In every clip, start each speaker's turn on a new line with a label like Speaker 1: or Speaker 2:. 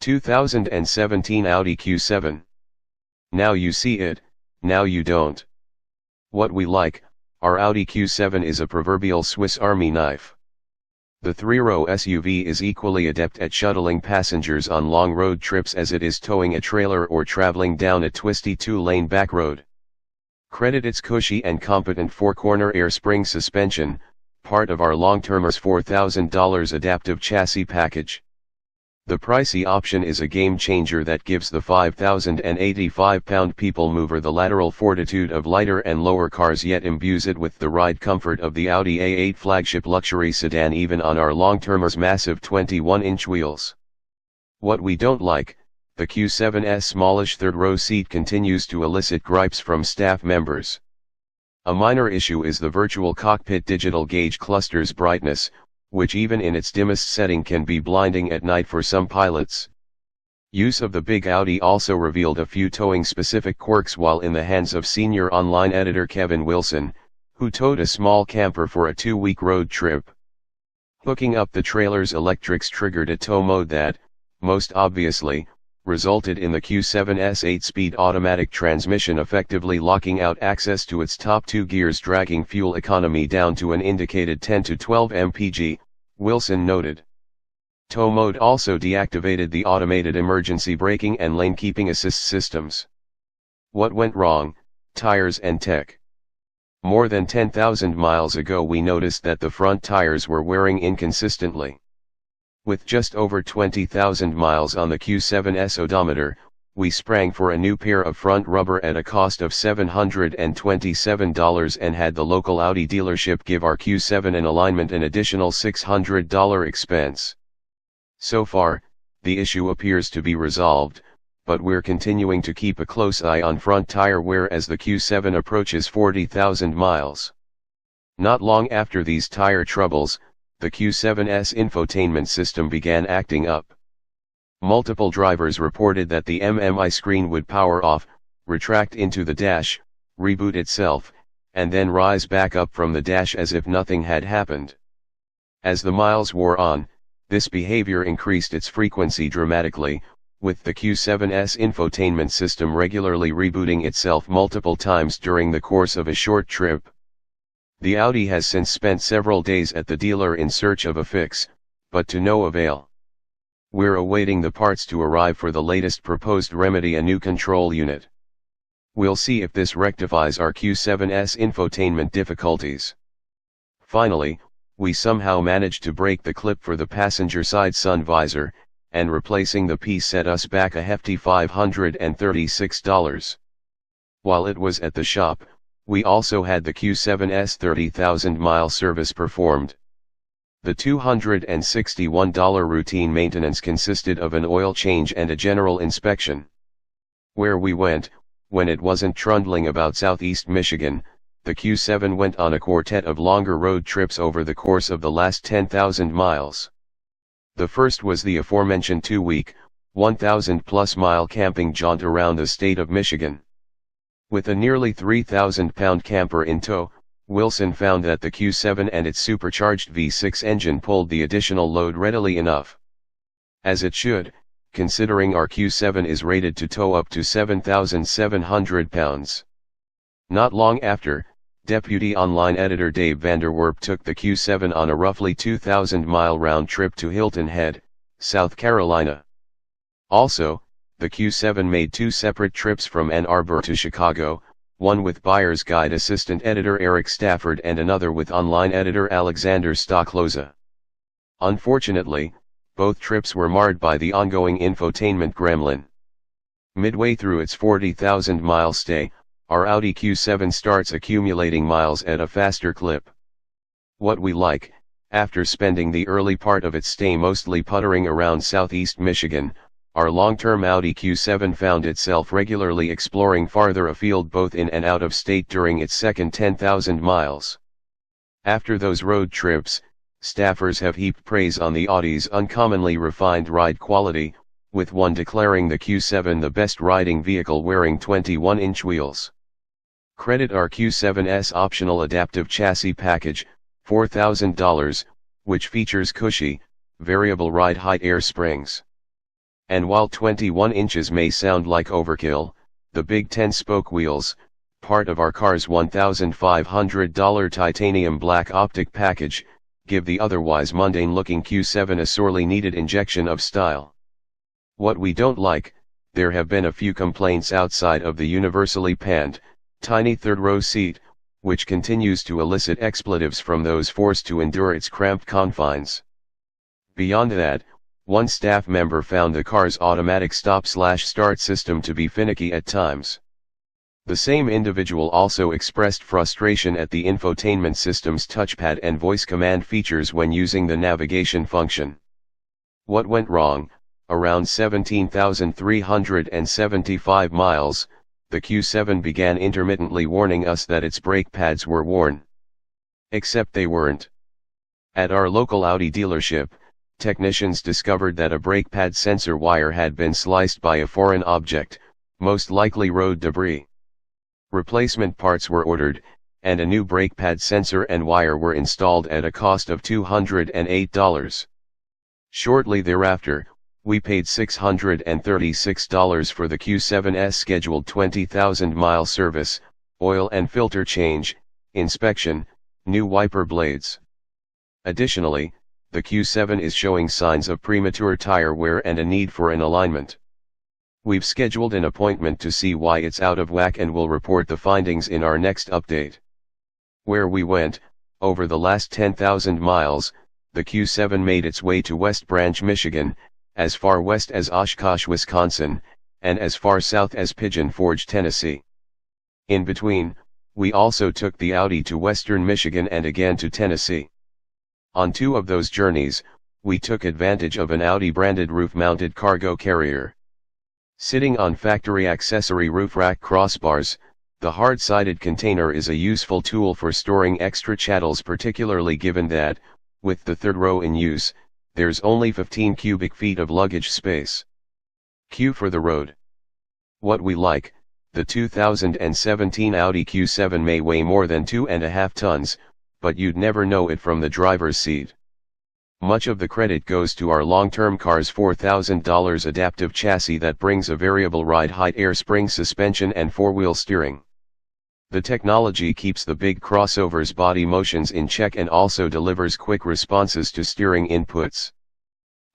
Speaker 1: 2017 Audi Q7. Now you see it, now you don't. What we like, our Audi Q7 is a proverbial Swiss Army knife. The three-row SUV is equally adept at shuttling passengers on long road trips as it is towing a trailer or traveling down a twisty two-lane back road. Credit its cushy and competent four-corner air spring suspension, part of our long-termers $4,000 adaptive chassis package. The pricey option is a game-changer that gives the 5,085-pound people mover the lateral fortitude of lighter and lower cars, yet imbues it with the ride comfort of the Audi A8 flagship luxury sedan even on our long-termers' massive 21-inch wheels. What we don't like, the Q7's smallish third-row seat continues to elicit gripes from staff members. A minor issue is the virtual cockpit digital gauge cluster's brightness, which even in its dimmest setting can be blinding at night for some pilots. Use of the big Audi also revealed a few towing-specific quirks while in the hands of senior online editor Kevin Wilson, who towed a small camper for a 2-week road trip. Hooking up the trailer's electrics triggered a tow mode that, most obviously, resulted in the Q7's 8-speed automatic transmission effectively locking out access to its top two gears, dragging fuel economy down to an indicated 10 to 12 mpg, Wilson noted. Tow mode also deactivated the automated emergency braking and lane keeping assist systems. What went wrong? Tires and tech. More than 10,000 miles ago we noticed that the front tires were wearing inconsistently. With just over 20,000 miles on the Q7's odometer, we sprang for a new pair of front rubber at a cost of $727 and had the local Audi dealership give our Q7 in alignment an additional $600 expense. So far, the issue appears to be resolved, but we're continuing to keep a close eye on front tire wear as the Q7 approaches 40,000 miles. Not long after these tire troubles, the Q7's infotainment system began acting up. Multiple drivers reported that the MMI screen would power off, retract into the dash, reboot itself, and then rise back up from the dash as if nothing had happened. As the miles wore on, this behavior increased its frequency dramatically, with the Q7's infotainment system regularly rebooting itself multiple times during the course of a short trip. The Audi has since spent several days at the dealer in search of a fix, but to no avail. We're awaiting the parts to arrive for the latest proposed remedy, a new control unit. We'll see if this rectifies our Q7's infotainment difficulties. Finally, we somehow managed to break the clip for the passenger side sun visor, and replacing the piece set us back a hefty $536. While it was at the shop, we also had the Q7's 30,000-mile service performed. The $261 routine maintenance consisted of an oil change and a general inspection. Where we went, when it wasn't trundling about southeast Michigan, the Q7 went on a quartet of longer road trips over the course of the last 10,000 miles. The first was the aforementioned 2-week, 1,000-plus mile camping jaunt around the state of Michigan. With a nearly 3,000-pound camper in tow, Wilson found that the Q7 and its supercharged V6 engine pulled the additional load readily enough. As it should, considering our Q7 is rated to tow up to 7,700 pounds. Not long after, Deputy Online Editor Dave Vanderwerp took the Q7 on a roughly 2,000-mile round trip to Hilton Head, South Carolina. Also, the Q7 made 2 separate trips from Ann Arbor to Chicago, one with Buyer's Guide assistant editor Eric Stafford and another with online editor Alexander Stoklosa. Unfortunately, both trips were marred by the ongoing infotainment gremlin. Midway through its 40,000-mile stay, our Audi Q7 starts accumulating miles at a faster clip. What we like, after spending the early part of its stay mostly puttering around southeast Michigan, our long-term Audi Q7 found itself regularly exploring farther afield both in and out of state during its second 10,000 miles. After those road trips, staffers have heaped praise on the Audi's uncommonly refined ride quality, with one declaring the Q7 the best riding vehicle wearing 21-inch wheels. Credit our Q7's optional adaptive chassis package, $4,000, which features cushy, variable ride height air springs. And while 21 inches may sound like overkill, the big 10-spoke wheels, part of our car's $1,500 titanium black optic package, give the otherwise mundane-looking Q7 a sorely needed injection of style. What we don't like, there have been a few complaints outside of the universally panned, tiny third-row seat, which continues to elicit expletives from those forced to endure its cramped confines. Beyond that, one staff member found the car's automatic stop/start system to be finicky at times. The same individual also expressed frustration at the infotainment system's touchpad and voice command features when using the navigation function. What went wrong? Around 17,375 miles, the Q7 began intermittently warning us that its brake pads were worn. Except they weren't. At our local Audi dealership, technicians discovered that a brake pad sensor wire had been sliced by a foreign object, most likely road debris. Replacement parts were ordered, and a new brake pad sensor and wire were installed at a cost of $208. Shortly thereafter, we paid $636 for the Q7's scheduled 20,000-mile service, oil and filter change, inspection, new wiper blades. Additionally, the Q7 is showing signs of premature tire wear and a need for an alignment. We've scheduled an appointment to see why it's out of whack and will report the findings in our next update. Where we went, over the last 10,000 miles, the Q7 made its way to West Branch, Michigan, as far west as Oshkosh, Wisconsin, and as far south as Pigeon Forge, Tennessee. In between, we also took the Audi to western Michigan and again to Tennessee. On 2 of those journeys, we took advantage of an Audi-branded roof-mounted cargo carrier. Sitting on factory accessory roof rack crossbars, the hard-sided container is a useful tool for storing extra chattels, particularly given that, with the third row in use, there's only 15 cubic feet of luggage space. Q for the road. What we like, the 2017 Audi Q7 may weigh more than 2.5 tons, but you'd never know it from the driver's seat. Much of the credit goes to our long-term car's $4,000 adaptive chassis that brings a variable ride height, air spring suspension and 4-wheel steering. The technology keeps the big crossover's body motions in check and also delivers quick responses to steering inputs.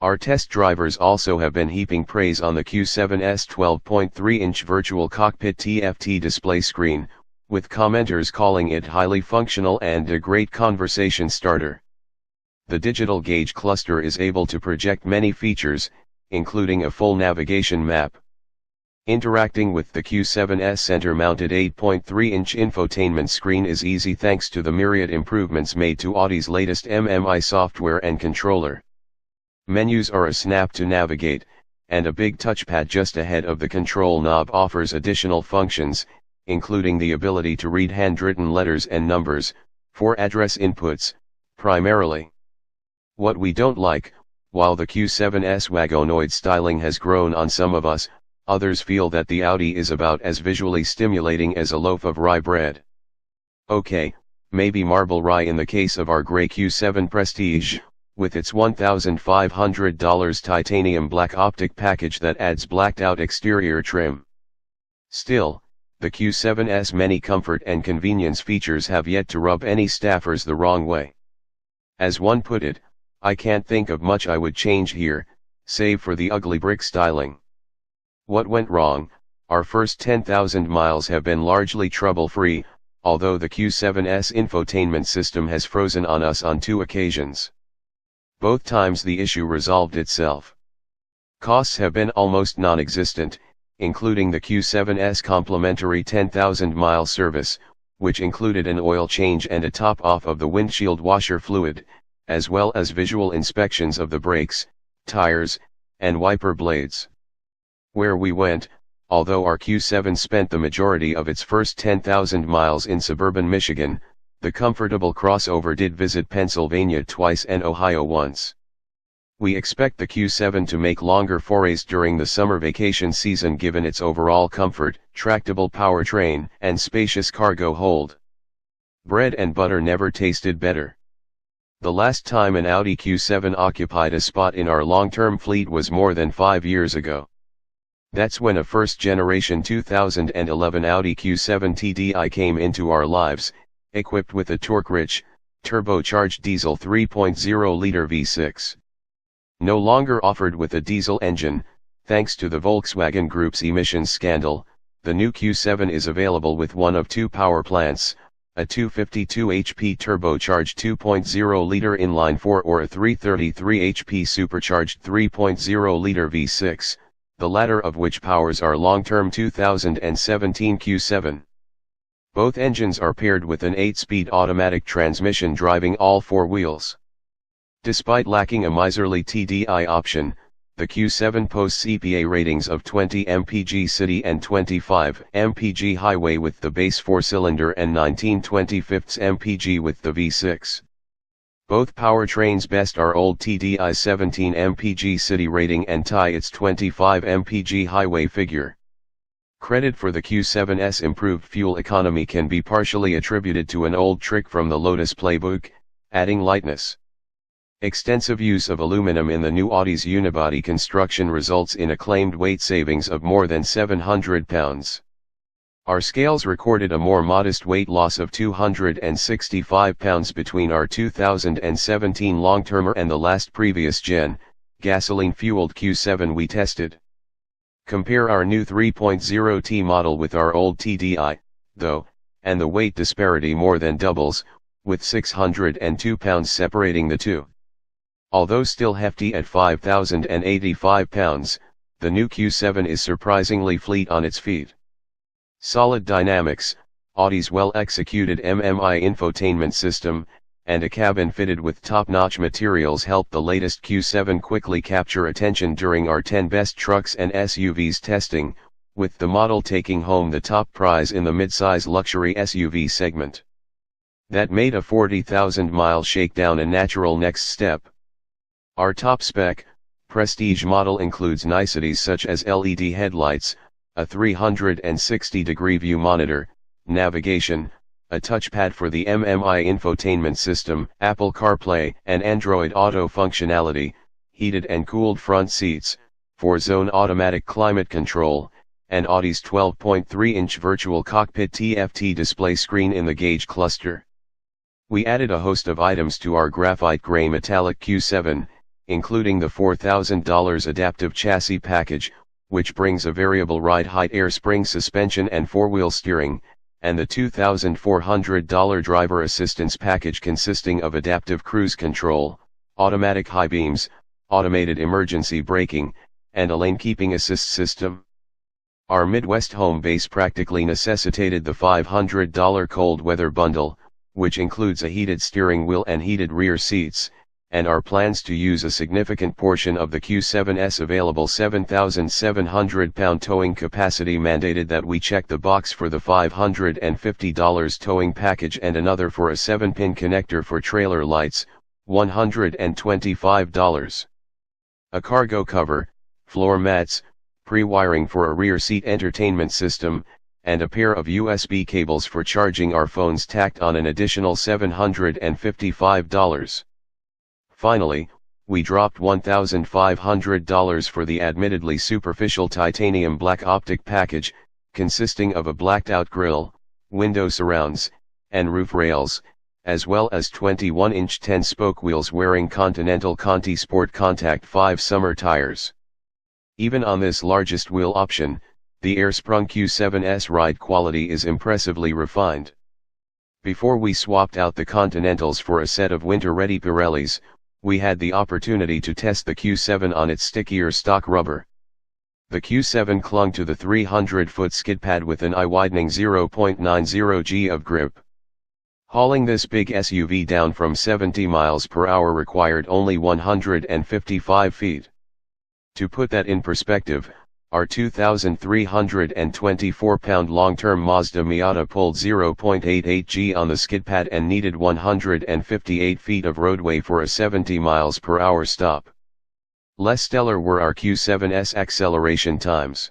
Speaker 1: Our test drivers also have been heaping praise on the Q7's 12.3-inch virtual cockpit TFT display screen, with commenters calling it highly functional and a great conversation starter. The digital gauge cluster is able to project many features, including a full navigation map. Interacting with the Q7's center-mounted 8.3-inch infotainment screen is easy thanks to the myriad improvements made to Audi's latest MMI software and controller. Menus are a snap to navigate, and a big touchpad just ahead of the control knob offers additional functions, including the ability to read handwritten letters and numbers, for address inputs, primarily. What we don't like, while the Q7's wagonoid styling has grown on some of us, others feel that the Audi is about as visually stimulating as a loaf of rye bread. Okay, maybe marble rye in the case of our grey Q7 Prestige, with its $1,500 titanium black optic package that adds blacked-out exterior trim. Still, the Q7's many comfort and convenience features have yet to rub any staffers the wrong way. As one put it, I can't think of much I would change here, save for the ugly brick styling. What went wrong? Our first 10,000 miles have been largely trouble-free, although the Q7's infotainment system has frozen on us on 2 occasions. Both times the issue resolved itself. Costs have been almost non-existent, including the Q7's complimentary 10,000-mile service, which included an oil change and a top-off of the windshield washer fluid, as well as visual inspections of the brakes, tires, and wiper blades. Where we went, although our Q7 spent the majority of its first 10,000 miles in suburban Michigan, the comfortable crossover did visit Pennsylvania twice and Ohio once. We expect the Q7 to make longer forays during the summer vacation season given its overall comfort, tractable powertrain, and spacious cargo hold. Bread and butter never tasted better. The last time an Audi Q7 occupied a spot in our long-term fleet was more than 5 years ago. That's when a first-generation 2011 Audi Q7 TDI came into our lives, equipped with a torque-rich, turbocharged diesel 3.0-liter V6. No longer offered with a diesel engine, thanks to the Volkswagen Group's emissions scandal, the new Q7 is available with one of two power plants, a 252 HP turbocharged 2.0-liter inline-4 or a 333 HP supercharged 3.0-liter V6, the latter of which powers our long-term 2017 Q7. Both engines are paired with an 8-speed automatic transmission driving all four wheels. Despite lacking a miserly TDI option, the Q7 posts EPA ratings of 20 mpg city and 25 mpg highway with the base 4-cylinder and 19/25 mpg with the V6. Both powertrains best our old TDI's 17 mpg city rating and tie its 25 mpg highway figure. Credit for the Q7's improved fuel economy can be partially attributed to an old trick from the Lotus playbook, adding lightness. Extensive use of aluminum in the new Audi's unibody construction results in a claimed weight savings of more than 700 pounds. Our scales recorded a more modest weight loss of 265 pounds between our 2017 long-termer and the last previous gen, gasoline-fueled Q7 we tested. Compare our new 3.0T model with our old TDI, though, and the weight disparity more than doubles, with 602 pounds separating the two. Although still hefty at 5,085 pounds, the new Q7 is surprisingly fleet on its feet. Solid dynamics, Audi's well-executed MMI infotainment system, and a cabin fitted with top-notch materials helped the latest Q7 quickly capture attention during our 10 Best Trucks and SUVs testing, with the model taking home the top prize in the midsize luxury SUV segment. That made a 40,000-mile shakedown a natural next step. Our top-spec, prestige model includes niceties such as LED headlights, a 360-degree view monitor, navigation, a touchpad for the MMI infotainment system, Apple CarPlay and Android Auto functionality, heated and cooled front seats, 4-zone automatic climate control, and Audi's 12.3-inch virtual cockpit TFT display screen in the gauge cluster. We added a host of items to our graphite gray metallic Q7, including the $4,000 adaptive chassis package, which brings a variable ride height air spring suspension and four-wheel steering, and the $2,400 driver assistance package consisting of adaptive cruise control, automatic high beams, automated emergency braking, and a lane keeping assist system. Our Midwest home base practically necessitated the $500 cold weather bundle, which includes a heated steering wheel and heated rear seats, and our plans to use a significant portion of the Q7's available 7,700-pound towing capacity mandated that we check the box for the $550 towing package and another for a 7-pin connector for trailer lights, $125. A cargo cover, floor mats, pre-wiring for a rear seat entertainment system, and a pair of USB cables for charging our phones tacked on an additional $755. Finally, we dropped $1,500 for the admittedly superficial titanium black optic package, consisting of a blacked-out grille, window surrounds, and roof rails, as well as 21-inch 10-spoke wheels wearing Continental Conti Sport Contact 5 summer tires. Even on this largest wheel option, the air-sprung Q7's ride quality is impressively refined. Before we swapped out the Continentals for a set of winter-ready Pirellis, we had the opportunity to test the Q7 on its stickier stock rubber. The Q7 clung to the 300-foot skid pad with an eye-widening 0.90 g of grip. Hauling this big SUV down from 70 miles per hour required only 155 feet. To put that in perspective, our 2,324-pound long-term Mazda Miata pulled 0.88 g on the skid pad and needed 158 feet of roadway for a 70 miles per hour stop. Less stellar were our Q7's acceleration times.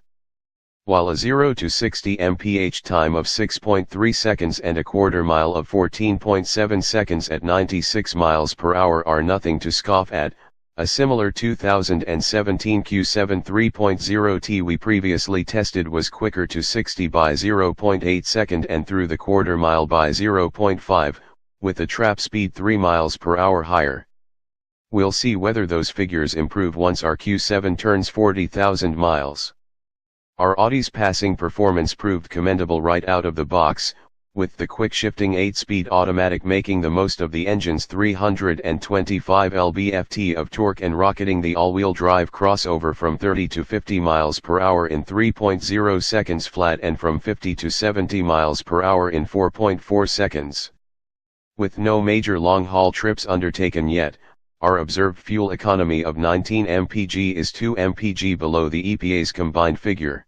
Speaker 1: while a 0 to 60 mph time of 6.3 seconds and a quarter mile of 14.7 seconds at 96 miles per hour are nothing to scoff at. A similar 2017 Q7 3.0T we previously tested was quicker to 60 by 0.8 second and through the quarter mile by 0.5, with a trap speed 3 miles per hour higher. We'll see whether those figures improve once our Q7 turns 40,000 miles. Our Audi's passing performance proved commendable right out of the box, with the quick-shifting 8-speed automatic making the most of the engine's 325 lb-ft of torque and rocketing the all-wheel drive crossover from 30 to 50 miles per hour in 3.0 seconds flat and from 50 to 70 miles per hour in 4.4 seconds. With no major long-haul trips undertaken yet, our observed fuel economy of 19 mpg is 2 mpg below the EPA's combined figure.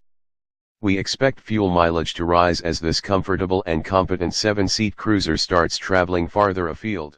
Speaker 1: We expect fuel mileage to rise as this comfortable and competent 7-seat cruiser starts traveling farther afield.